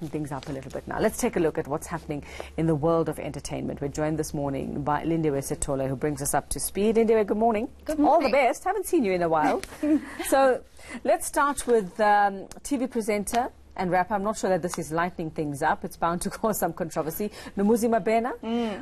lighten things up a little bit now. Let's take a look at what's happening in the world of entertainment. We're joined this morning by Lindiwe Sithole, who brings us up to speed. Lindiwe, good morning. Good morning. All the best. Haven't seen you in a while. So let's start with TV presenter and rapper. I'm not sure that this is lightening things up. It's bound to cause some controversy. Nomuzi Mabena,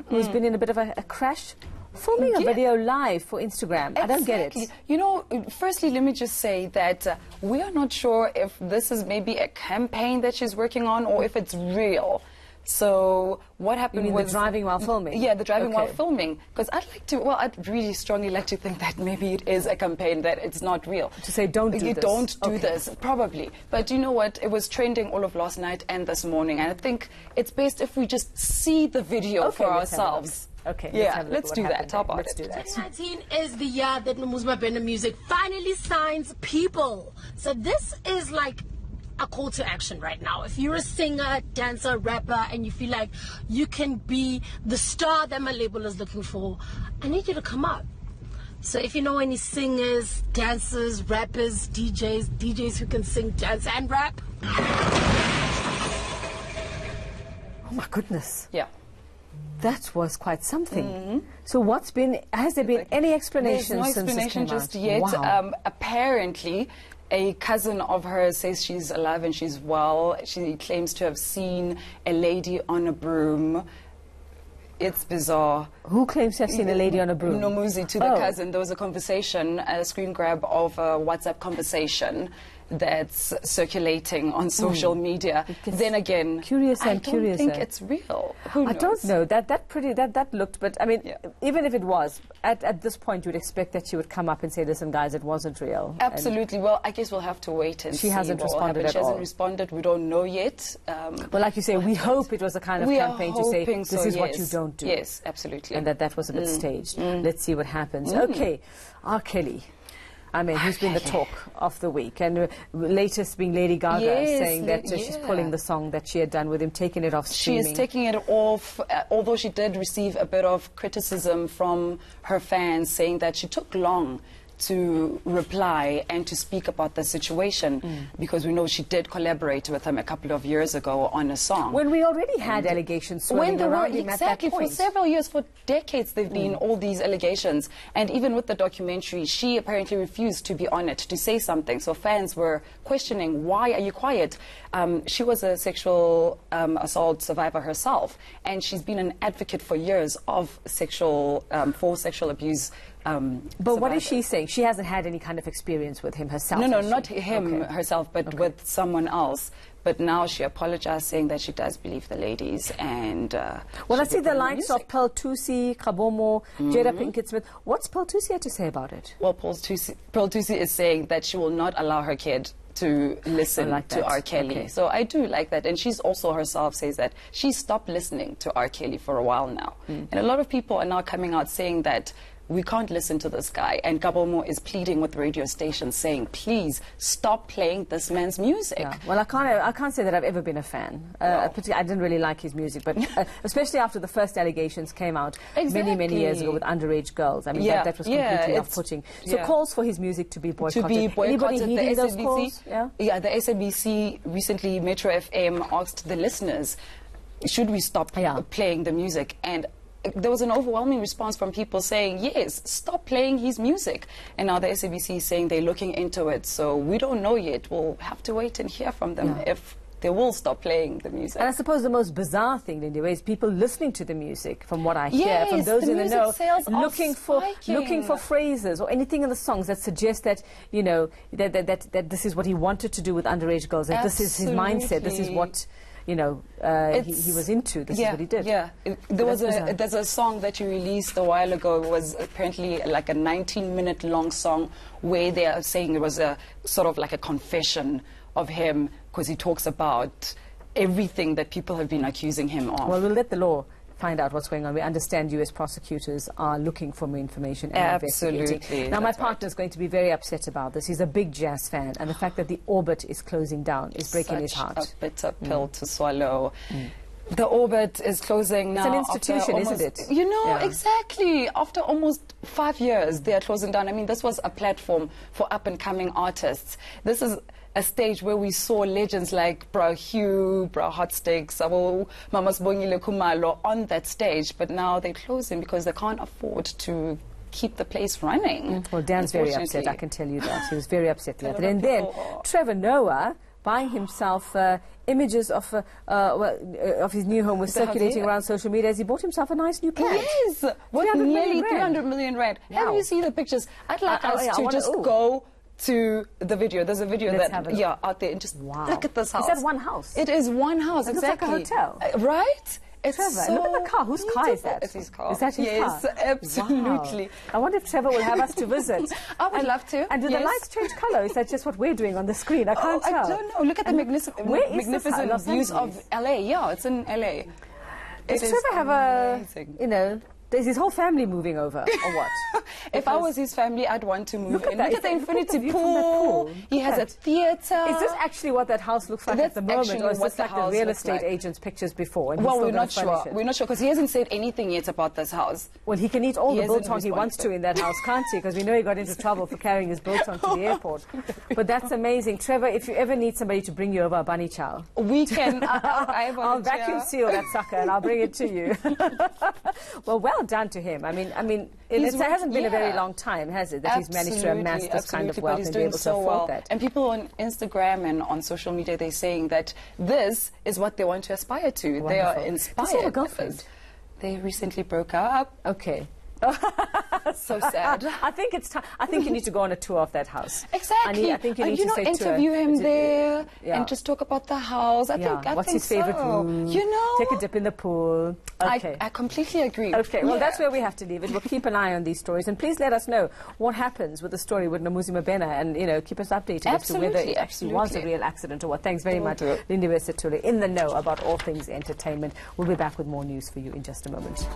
who's been in a bit of a crash, filming a video live for Instagram. Exactly. I don't get it. You know, firstly, let me just say that we are not sure if this is maybe a campaign that she's working on or if it's real. So what happened was the driving while filming? Yeah, the driving while filming. Because I'd really strongly like to think that maybe it is a campaign, that it's not real. To say don't do this. Don't do this, probably. But you know what? It was trending all of last night and this morning. And I think it's best if we just see the video for ourselves. Okay, yeah, let's do that. Talk about it. 2019 is the year that Nomuzi Mabena Music finally signs people. So this is like a call to action right now. If you're a singer, dancer, rapper, and you feel like you can be the star that my label is looking for, I need you to come up. So if you know any singers, dancers, rappers, DJs who can sing, dance, and rap. Oh my goodness. Yeah. That was quite something. So has there been any explanation? There's no since explanation this came just out? yet. Wow. Apparently, a cousin of hers says she's alive and she's well. She claims to have seen a lady on a broom. It's bizarre. Who claims to have seen a lady on a broom? Nomuzi, to the cousin. There was a conversation, a screen grab of a WhatsApp conversation that's circulating on social media. Then again, I don't think it's real. Who knows? I don't know. That looked, but I mean, even if it was, at this point, you'd expect that she would come up and say, "Listen, guys, it wasn't real." Absolutely. Well, I guess we'll have to wait and see. She hasn't responded at all. She hasn't responded. We don't know yet. Well, like you say, we hope it was a kind of campaign to say, "This is what you don't do." Yes, absolutely. And that was a bit staged. Let's see what happens. Okay, R. Kelly. I mean, he's been the talk of the week. And latest being Lady Gaga saying that she's pulling the song that she had done with him, taking it off streaming. She is taking it off, although she did receive a bit of criticism from her fans, saying that she took long to reply and to speak about the situation, because we know she did collaborate with him a couple of years ago on a song. When we already had allegations swirling around him at that point. For several years, for decades, there have been all these allegations. And even with the documentary, she apparently refused to be on it, to say something. So fans were questioning, why are you quiet? She was a sexual assault survivor herself, and she's been an advocate for years of sexual abuse. But what is she saying? She hasn't had any kind of experience with him herself? No, not him herself, but with someone else. But now she apologized, saying that she does believe the ladies. And well, I see the likes of Pearl Thusi, Kabomo, Jada Pinkett Smith. What's Pearl Thusi had to say about it? Well, Pearl Thusi is saying that she will not allow her kid to listen to R. Kelly. Okay. So I do like that. And she's also herself says that she stopped listening to R. Kelly for a while now. And a lot of people are now coming out saying that we can't listen to this guy. And Kabomo is pleading with radio stations, saying, please stop playing this man's music. Yeah. Well, I can't say that I've ever been a fan. I didn't really like his music, but especially after the first allegations came out many years ago with underage girls. I mean, that was completely off-putting. So calls for his music to be boycotted. Anybody heeding those calls? Yeah, the SABC recently, Metro FM, asked the listeners, should we stop playing the music? And there was an overwhelming response from people saying, yes, stop playing his music. And now the SABC is saying they're looking into it. So we don't know yet. We'll have to wait and hear from them if they will stop playing the music. And I suppose the most bizarre thing, Lindiwe, is people listening to the music, from what I hear, from those in the know, looking for phrases or anything in the songs that suggest that, you know, that this is what he wanted to do with underage girls, that this is his mindset, this is what, you know, he was into. This is what he did. Yeah, there's a song that you released a while ago. It was apparently like a 19-minute long song where they are saying it was a sort of like a confession of him, because he talks about everything that people have been accusing him of. Well, we'll let the law find out what's going on. We understand U.S. prosecutors are looking for more information and investigating. Now, my partner's going to be very upset about this. He's a big jazz fan, and the fact that the Orbit is closing down is breaking his heart. Such a bitter pill to swallow. The Orbit is closing now. It's an institution, isn't it? You know, exactly. After almost 5 years, they are closing down. I mean, this was a platform for up-and-coming artists. This is a stage where we saw legends like Bra Hugh, Bra Hot Sticks, Mama Sibongile Khumalo on that stage, but now they're closing because they can't afford to keep the place running. Well, Dan's very upset, I can tell you that. He was very upset with that. And then Trevor Noah buying himself images of his new home was circulating around social media as he bought himself a nice new plant. Yes, with nearly 300 million rand. Wow. Have you seen the pictures? I'd like us to just go to the video. There's a video out there, and just look at this house. Is that one house? It is one house, exactly. It looks like a hotel. Right? It's Trevor, so look at the car. Whose car is that? It's his car. Is that his car? Yes, absolutely. Wow. I wonder if Trevor will have us to visit. I would love to. And do the lights change colour? Is that just what we're doing on the screen? I can't tell. I don't know. Look at the magnificent views of LA. Yeah, it's in LA. Does Trevor have a, there's his whole family moving over, or what? If I was his family, I'd want to move in. Look at the infinity pool. He has a theatre. Is this actually what that house looks like at the moment, or is this like the real estate agent's pictures before? Well, we're not sure. We're not sure because he hasn't said anything yet about this house. Well, he can eat all the biltong he wants to in that house, can't he? Because we know he got into trouble for carrying his biltong to the airport. But that's amazing. Trevor, if you ever need somebody to bring you over a bunny chow, we can. I'll vacuum seal that sucker and I'll bring it to you. Well done to him. I mean, it hasn't been a very long time, has it, that he's managed to amass this kind of wealth and be able to afford that. And people on Instagram and on social media, they're saying that this is what they want to aspire to. Wonderful. They are inspired. What's a girlfriend? They recently broke up. Okay. So sad. I think it's time. I think you need to go on a tour of that house. Exactly. I think you need to say interview him there and just talk about the house. I think what's his favorite room? Take a dip in the pool. Okay. I completely agree. Okay. Well, that's where we have to leave it. We'll keep an eye on these stories, and please let us know what happens with the story with Nomuzi Mabena, and keep us updated as to whether it actually was a real accident or what. Thanks very much, Lindiwe Sithole, in the know about all things entertainment. We'll be back with more news for you in just a moment.